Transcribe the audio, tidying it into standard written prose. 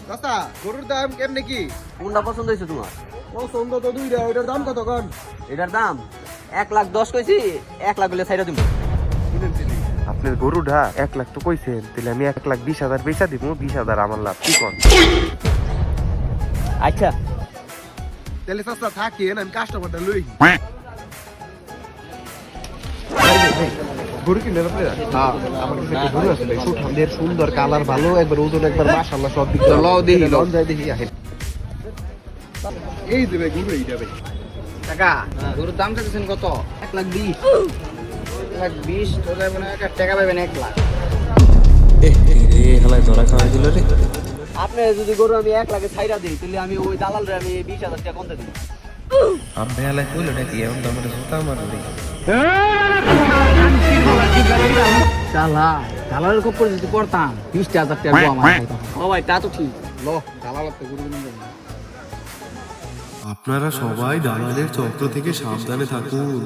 চাচা গরুর দাম কেমনে কি? কোনটা পছন্দ হয়েছে তোমার? পছন্দ তো দুইটা, ওইটার দাম কত কন? এটার দাম 1,10,000 কইছি, 1,00,000 হলে ছাইড়া দিব। আপনার গরুটা 1,00,000 তো কইছেন, তাহলে আমি 1,20,000 বেচা দিব, 20,000 আমার লাভ, কি কন? আচ্ছা তাহলে চাচা থাকেন, আমি কাস্টমারটা লই। গরু কিনলেন আপনারা? হ্যাঁ, আমার কাছে একটা গরু আছে, সুঠামদের সুন্দর, কালার ভালো, একবার ওজন একবার মাশাআল্লাহ সব দিক দিয়ে। লও দেখি, লও। লন যাই দেখি আহেন। এই দেবে গরু এইটা ভাই। টাকা গরুর দাম চাইছেন কত? 1,20,000। 1,20,000 তো যাবে না, টাকা পাবেন 1,00,000। আপনি যদি গরু আমি 1,00,000 ছাইড়া দিই, তাহলে আমি ওই দালালরে আমি 20,000 টাকা কমতে দিই। চালা দালালের খুব করে যদি পড়তাম 20,000 টাকা আমার খাইতাম। ও ভাই তা তো ঠিক। ল দালাল তো গরু কিনবেন। আপনারা সবাই দালালের চক্র থেকে সাবধানে থাকুন।